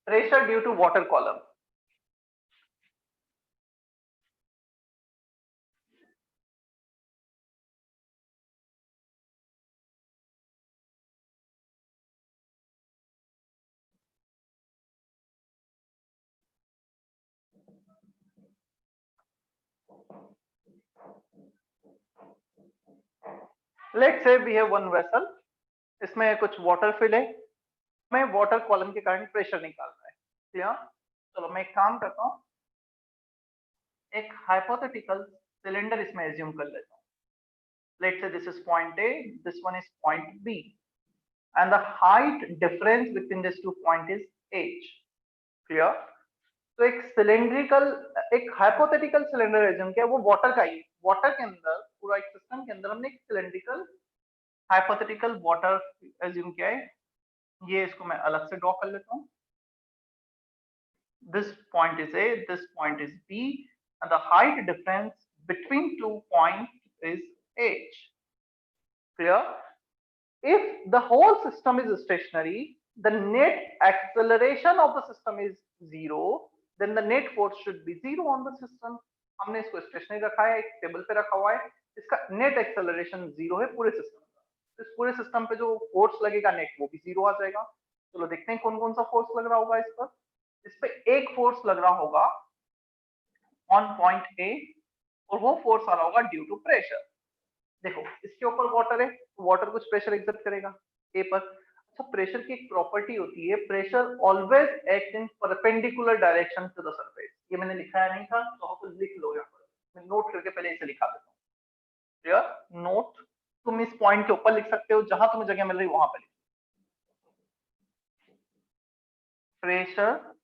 Pressure due to water column. Let's say we have one vessel, इसमें कुछ वाटर फिल है, मैं वाटर कॉलम के कारण प्रेशर निकालना है, क्लियर? चलो मैं एक काम करता हूँ, एक हाइपोथेटिकल सिलेंडर इसमें एज्यूम कर लेता हूँ। Let's say this is point A, this one is point B, and the height difference between these 2 points is h, clear? तो एक सिलेंड्रिकल, एक हाइपोथेटिकल सिलेंडर एज्यूम किया, वो वाटर का ही, वाटर के अंदर पूरा एक सिस्टम के अंदर हमने एक सिलेंड्रिकल हाइपोथेटिकल वाटर एज्यूम किया है। ये इसको मैं अलग से ड्रॉ कर लेता हूँ। This point is A, this point is B, and the height difference between 2 points is h, clear? If the whole system is stationary, the net acceleration of the system is 0, then the net force should be 0 on the system। हमने इसको stationery रखा है, एक table पे रखा हुआ है, इसका नेट एक्सेलरेशन 0 है पूरे सिस्टम का, इस पूरे सिस्टम पे जो फोर्स लगेगा नेट वो भी 0 आ जाएगा। चलो देखते हैं कौन कौन सा फोर्स लग रहा होगा इस पर। इस पे एक फोर्स लग रहा होगा ऑन पॉइंट ए, और वो फोर्स आ रहा होगा ड्यू टू प्रेशर। देखो इसके ऊपर वाटर है, तो वाटर कुछ प्रेशर एक्सर्ट करेगा ए पर। अच्छा, प्रेशर की एक प्रॉपर्टी होती है, pressure always act in perpendicular direction to the surface. ये मैंने लिखाया नहीं था, तो आप लिख लो यहाँ पर, मैं नोट करके पहले इसे लिखा देता हूँ। क्लियर? नोट तुम इस पॉइंट के ऊपर लिख सकते हो, जहां तुम्हें जगह मिल रही वहां पर लिख। Pressure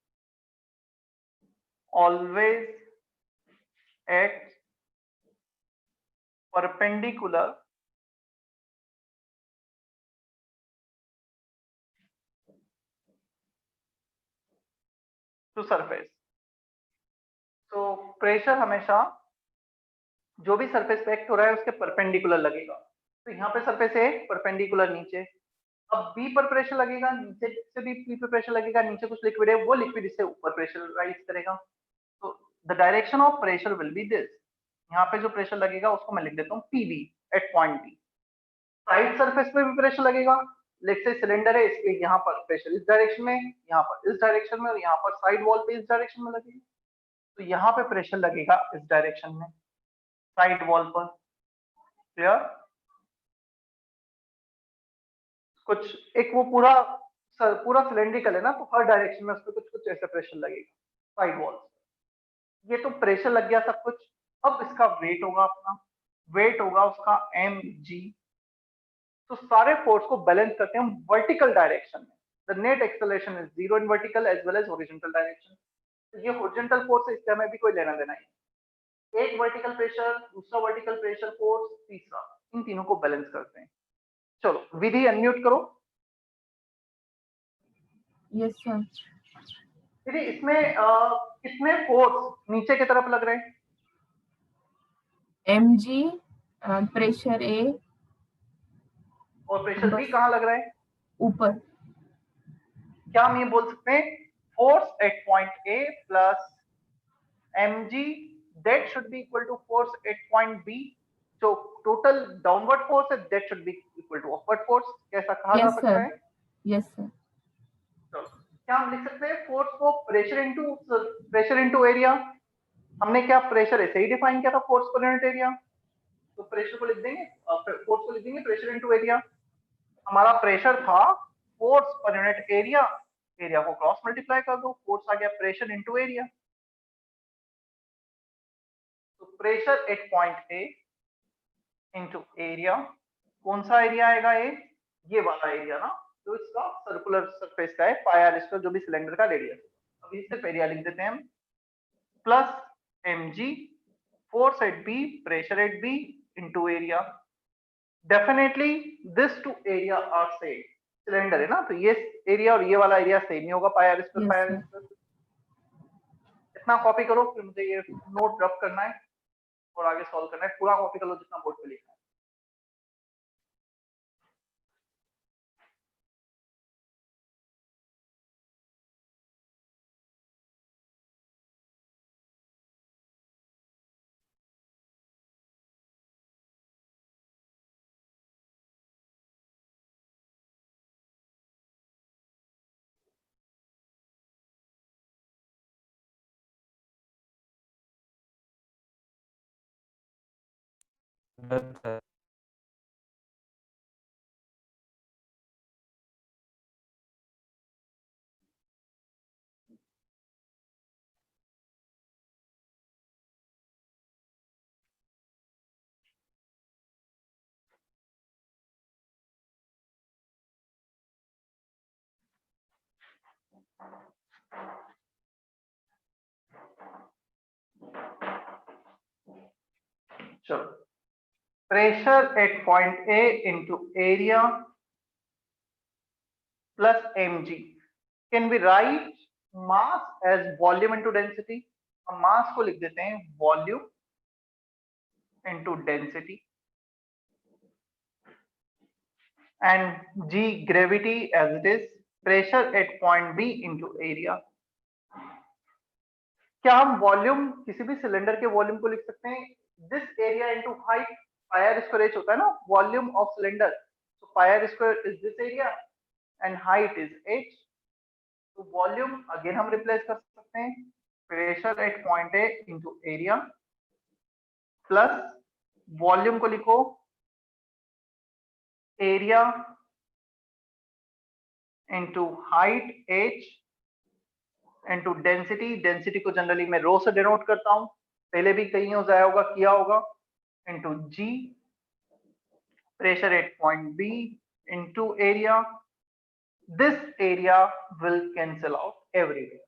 always acts perpendicular to surface. तो प्रेशर हमेशा जो भी सरफेस पे एक्ट हो रहा है उसके परपेंडिकुलर लगेगा। तो यहाँ पे सरफेस है परपेंडिकुलर नीचे, अब बी पर प्रेशर लगेगा, नीचे से भी बी पर प्रेशर लगेगा, नीचे कुछ लिक्विड है, वो लिक्विड इससे ऊपर प्रेशर राइज करेगा। तो the direction of pressure will be this. यहाँ पे जो प्रेशर लगेगा उसको मैं लिख देता हूँ PB at point B. Side surface पे भी प्रेशर लगेगा, लेट्स से सिलेंडर है, इसके यहाँ पर प्रेशर इस डायरेक्शन में, यहाँ पर इस डायरेक्शन में, और यहाँ पर साइड वॉल पे इस डायरेक्शन में लगेगा। तो यहाँ पे प्रेशर लगेगा इस डायरेक्शन में साइड वॉल पर। क्लियर? कुछ एक वो पूरा सिलेंड्रिकल है ना, तो हर डायरेक्शन में उसमें कुछ कुछ ऐसा प्रेशर लगेगा साइड वॉल। ये तो प्रेशर लग गया सब कुछ। अब इसका वेट होगा, अपना वेट होगा उसका mg। तो सारे फोर्स को बैलेंस करते हैं हम वर्टिकल डायरेक्शन में। The net acceleration is 0 in vertical as well as horizontal direction. तो ये हॉरिजॉन्टल फोर्स है, इससे हमें भी कोई लेना देना नहीं। एक वर्टिकल प्रेशर, दूसरा वर्टिकल प्रेशर फोर्स, तीसरा, इन तीनों को बैलेंस करते हैं। चलो विधि अनम्यूट करो। Yes sir. विधि इसमें कितने फोर्स नीचे की तरफ लग रहे हैं? mg प्रेशर ए और प्रेशर बी कहाँ लग रहा है? ऊपर। क्या हम ये बोल सकते हैं force at point A plus mg that should be equal to force at point b? जो टोटल डाउनवर्ड फोर्स है that should be equal to upward force। कैसा कहा जा सकता है? Yes sir. चलो क्या हम लिख सकते हैं फोर्स को प्रेशर इनटू एरिया? हमने क्या प्रेशर ऐसे ही डिफाइन किया था, फोर्स पर यूनिट एरिया। तो प्रेशर को लिख देंगे, फोर्स को लिख देंगे प्रेशर इनटू एरिया। हमारा प्रेशर था force per unit area, area को क्रॉस मल्टीप्लाई कर दो, फोर्स आ गया प्रेशर इनटू एरिया। तो pressure at point A into area, कौन सा एरिया आएगा? ये वाला एरिया ना, तो इसका सर्कुलर सरफेस का है, पाई आर स्क्वायर जो भी सिलेंडर का रेडियस। अभी सिर्फ एरिया लिख देते हैं हम, plus mg force at B, pressure at B into area. Definitely this two area are same. Cylinder है ना, तो ये एरिया और ये वाला एरिया सेम ही होगा, पाई आर स्क्वायर। इतना कॉपी करो, फिर मुझे ये नोट रब करना है और आगे सॉल्व करना है। पूरा कॉपी कर लो जितना बोर्ड पे लिखा है। चलो pressure at point A into area plus mg। Can be write mass as volume into density? हम मास को लिख देते हैं volume into density, and g gravity as it is. Pressure at point B into area. क्या हम volume किसी भी cylinder के वॉल्यूम को लिख सकते हैं this area into height? Pi r square h होता है ना वॉल्यूम ऑफ सिलेंडर, तो pi r square is this area and height is h। तो वॉल्यूम अगेन हम रिप्लेस कर सकते हैं pressure at point A into area plus volume को लिखो area into height h into density. Density को generally मैं रो से डिनोट करता हूं, पहले भी कहीं हो जाया होगा, किया होगा, into G pressure at point B into area. This area will cancel out everywhere.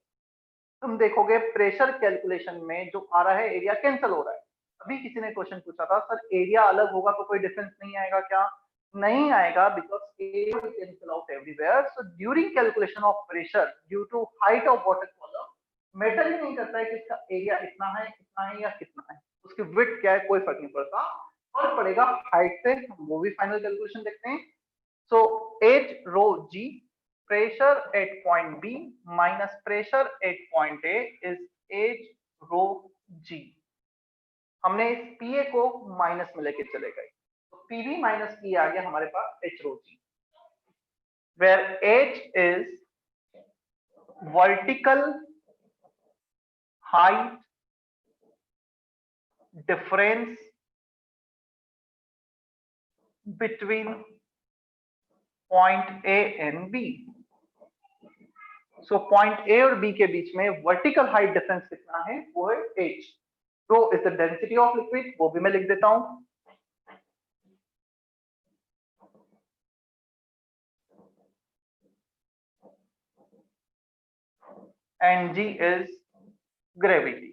तुम देखोगे प्रेशर कैलकुलेशन में जो आ रहा है एरिया कैंसिल हो रहा है। अभी किसी ने क्वेश्चन पूछा था सर एरिया अलग होगा तो कोई डिफरेंस नहीं आएगा क्या? नहीं आएगा, because area will cancel out everywhere. So during calculation of pressure due to height of water column, matter ही नहीं करता है कि इसका एरिया इतना है या कितना है, उसकी विड्थ क्या है कोई फर्क नहीं पड़ता, फर्क पड़ेगा हाइट से। हम वो भी फाइनल कैलकुलेशन देखते हैं। So H rho G, pressure at point B minus pressure at point A is H rho G। हमने इस PA को माइनस में लेके चले गए, तो PB माइनस P आ गया हमारे पास H rho G, where H is vertical height difference between point A and B। So point A और बी के बीच में वर्टिकल हाइट डिफरेंस कितना है, वो है h। तो is the density of liquid, वो भी मैं लिख देता हूं। And g is gravity.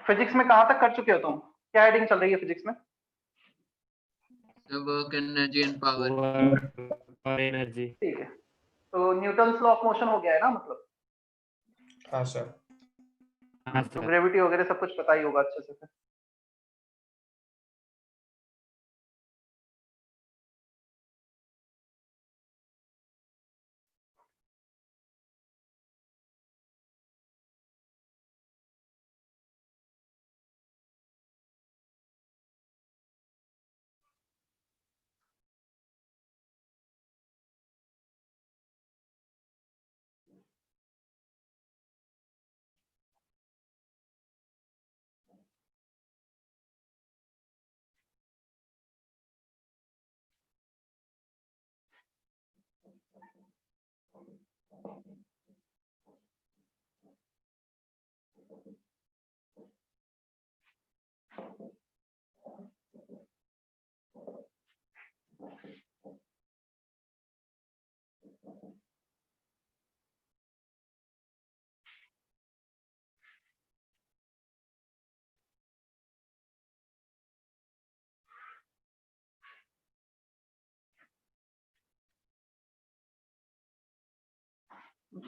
Physics में कहां तक कर चुके हो तुम? क्या हेडिंग चल रही है फिजिक्स में? वर्क, एनर्जी एंड पावर और एनर्जी। ठीक है, तो न्यूटन्स लॉ ऑफ मोशन हो गया है ना, मतलब हाँ सर। हाँ तो सर। ग्रेविटी वगैरह सब कुछ पता ही होगा अच्छे से फिर।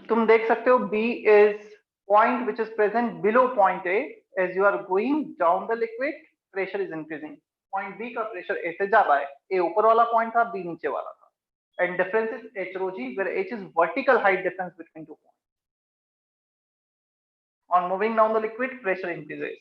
तुम देख सकते हो B is point which is present below point A। as you are going down the liquid pressure is increasing। point B का pressure A से ज्यादा है। A ऊपर वाला point था, B नीचे वाला था। and difference is H rho G, where H is vertical height difference between two points। on moving down the liquid pressure increases।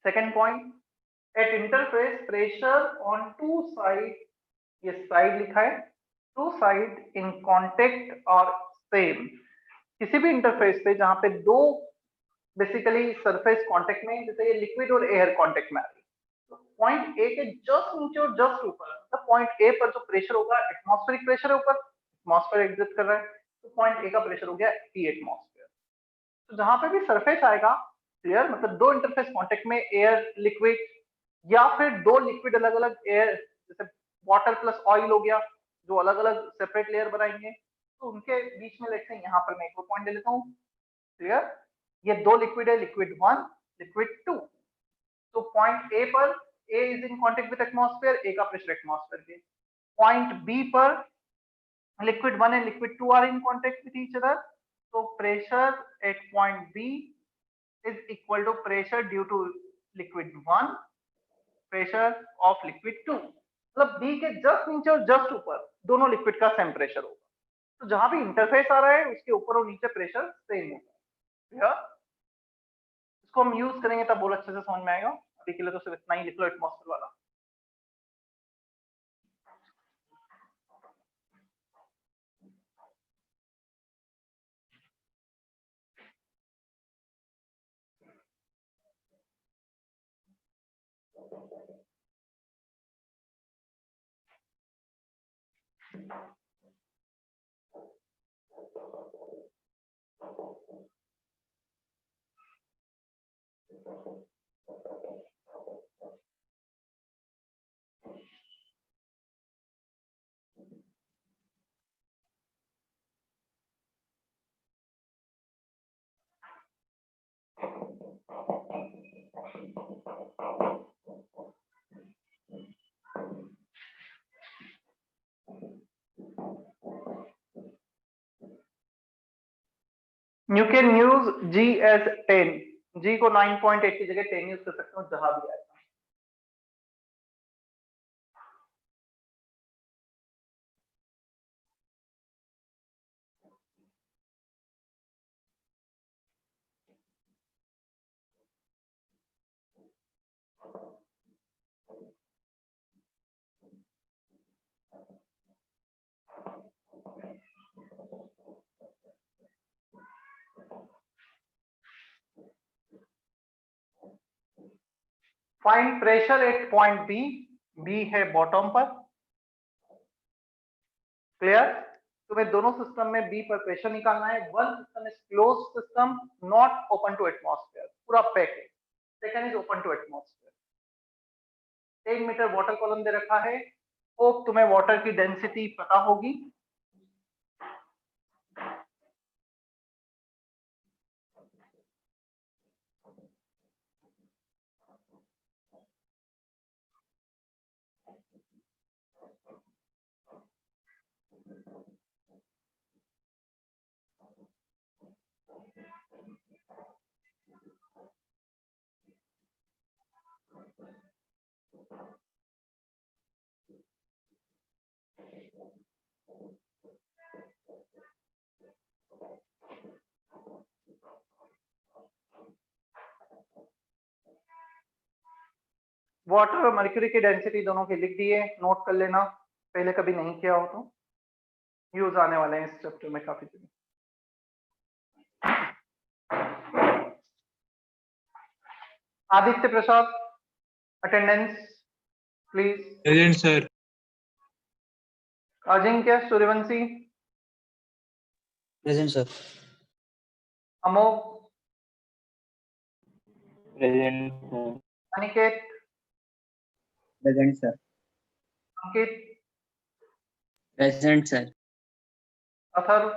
second point, at interface pressure on two side, ये side लिखा है, to side in contact और same. किसी भी interface पे जहां पे दो बेसिकली सरफेस कांटेक्ट में, जैसे ये लिक्विड और एयर कांटेक्ट में आ रही है, तो पॉइंट ए के जस्ट नीचे और जस्ट ऊपर, मतलब पॉइंट ए पर जो प्रेशर होगा एटमॉस्फेरिक प्रेशर है, ऊपर एटमॉस्फेयर एग्जिस्ट कर रहा है, तो पॉइंट ए का प्रेशर हो गया टी एटमॉस्फेयर। तो जहां पे भी सरफेस आएगा, क्लियर, मतलब दो इंटरफेस कांटेक्ट में एयर लिक्विड, या फिर दो लिक्विड अलग अलग एयर, जैसे वाटर प्लस ऑयल हो गया, जो अलग अलग सेपरेट लेयर बनाएंगे, तो उनके बीच में लेते हैं, यहाँ पर मैं एक पॉइंट ले लेता हूँ, क्लियर। ये दो लिक्विड है, लिक्विड 1 लिक्विड 2। तो पॉइंट ए पर A is in contact with atmosphere, A का प्रेशर एटमॉस्फेयर के। पॉइंट बी पर liquid 1 and liquid 2 are in contact with each other, so pressure at point B is equal to pressure due to liquid 1 pressure of liquid 2। मतलब B के just नीचे और just ऊपर दोनों liquid का same pressure होगा, तो जहां भी इंटरफेस आ रहा है उसके ऊपर और नीचे प्रेशर सेम होगा। इसको हम यूज करेंगे तब बहुत अच्छे से समझ में आएगा। अभी के लिए तो सिर्फ इतना ही लिख लो एटमॉस्फेयर वाला। You can use G as 10, G को 9.8 की जगह 10 यूज कर सकते हो जहां भी आएगा। Find pressure at point B, B है बॉटम पर। क्लियर? तुम्हें दोनों सिस्टम में बी पर प्रेशर निकालना है। One system is close system, not open to atmosphere, पूरा पैक है। Second is open to atmosphere. 10 meter water column दे रखा है। होप तुम्हें वाटर की डेंसिटी पता होगी। वाटर और मर्क्यूरी की डेंसिटी दोनों की लिख दिए, नोट कर लेना, पहले कभी नहीं किया हो तो यूज आने वाले हैं इस चैप्टर में काफी जगह। Aditya Prasad, attendance please. Present sir. Ajinkya Suryavanshi, present sir. Amogh, present. Aniket, present sir. Ankit, present sir. Atharva,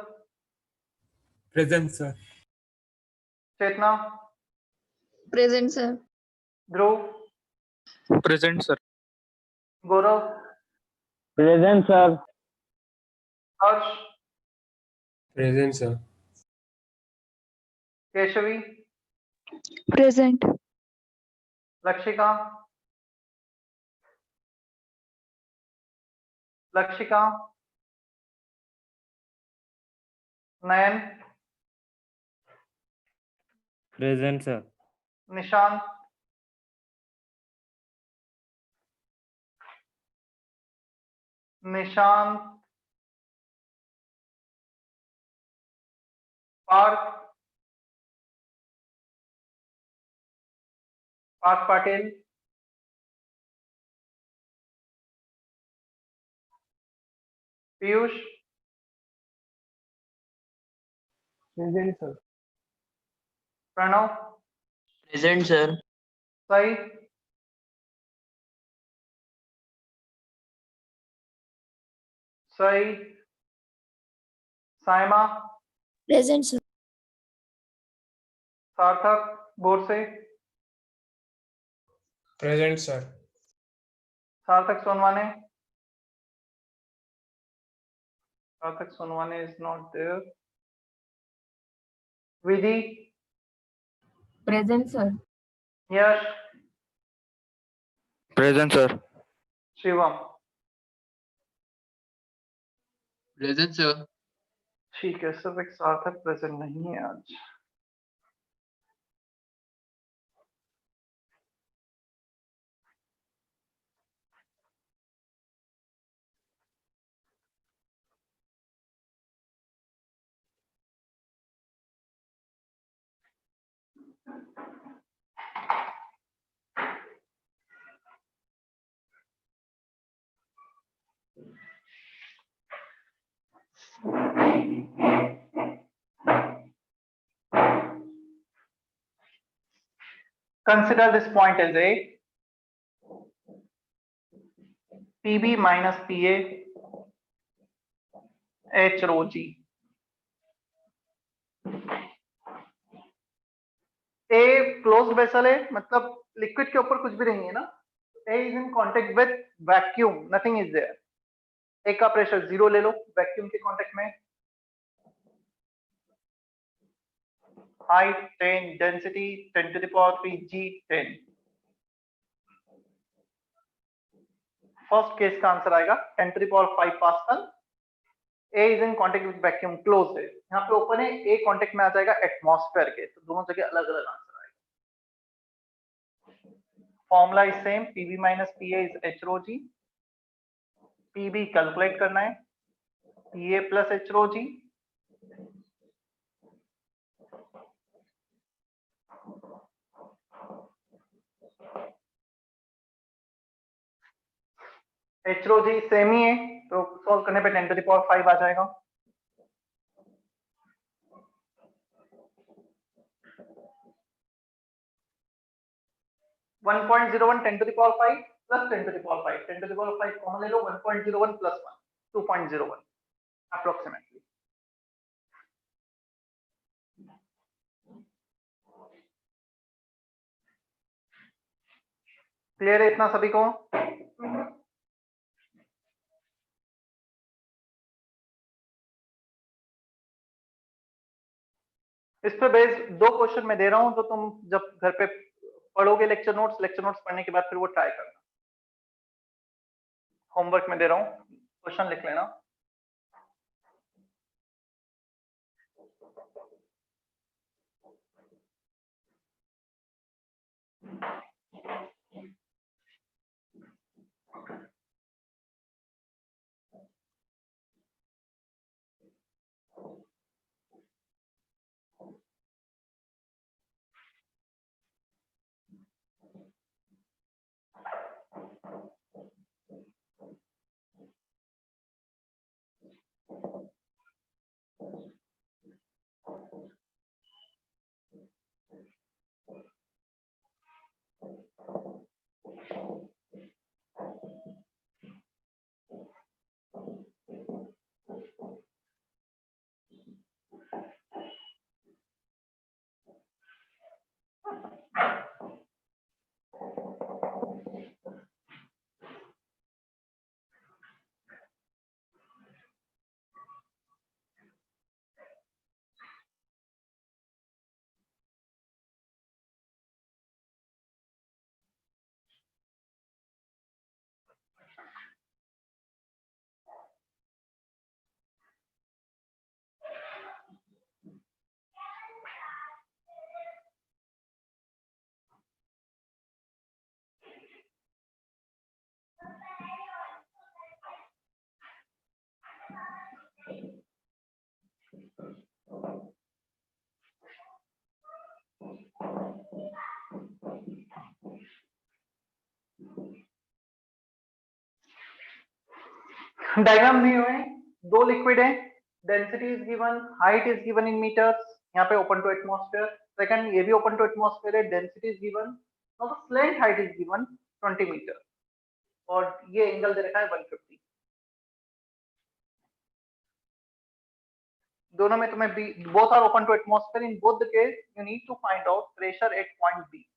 present sir. Chetna, present sir. Dhruv, present sir. Gaurav, present sir. Harsh, present sir. Keshavi, present. Lakshika, Lakshika, Nayan, present sir. Nishant, Nishant, Parth, Parth Patil, Piyush, present sir. Pranav, present sir. सही, सही, साइमा, प्रेजेंट सर। सार्थक, Borse, Present, sir. Sarthak Sonwane. Sarthak Sonwane is not there. Vidhi. Present, sir. Yash. Present, sir. Shivam. Present, sir. ठीक है, सिर्फ एक सार्थक present नहीं है आज। Consider this point as a PB minus PA H rho G. A closed vessel है, मतलब लिक्विड के ऊपर कुछ भी नहीं है ना। A is in contact with vacuum, nothing is there. A का प्रेशर 0 ले लो, वैक्यूम के कांटेक्ट में। Height 10, density 10 to the power 3 G 10। First case का आंसर आएगा 10 to the power 5 pascal. A is in contact with vacuum, close है। यहाँ पे open है, A कांटेक्ट में आ जाएगा एटमॉस्फेयर के, तो दोनों जगह अलग अलग आंसर आएगा। Formula is same, PB minus PA is H rho G। PB calculate करना है, PA plus H rho G। H rho G same ही है, तो सॉल्व करने पे 10 to the power 5 आ जाएगा। One 1.01 10 to the power 5 plus 10 to the power 5, 10 to the power 5 common ले लो, 1.01 plus 1 2.01 approximately। Clear है इतना सभी को? इस पे बेस 2 क्वेश्चन मैं दे रहा हूं, तो तुम जब घर पे पढ़ोगे लेक्चर नोट्स पढ़ने के बाद फिर वो ट्राई करना। होमवर्क में दे रहा हूं, क्वेश्चन लिख लेना। डायग्राम दिए हुए हैं, 2 लिक्विड है, density is given, height is given in metres, यहाँ पे ओपन टू एटमॉस्फेयर। सेकंड, ये भी ओपन टू एटमॉस्फेयर है, density is given, now the slant height is given 20 metre, और ये एंगल दे रखा है 150। दोनों में तुम्हें both are open to atmosphere, in both the case you need to find out pressure at point B.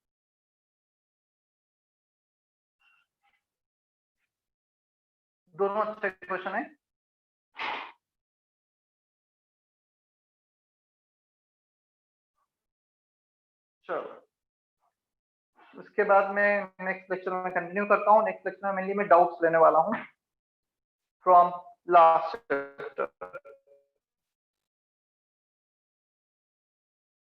दोनों अच्छे क्वेश्चन है। चलो उसके बाद मैं नेक्स्ट लेक्चर में कंटिन्यू करता हूँ। नेक्स्ट लेक्चर में मेनली मैं डाउट्स लेने वाला हूँ फ्रॉम लास्ट चैप्टर।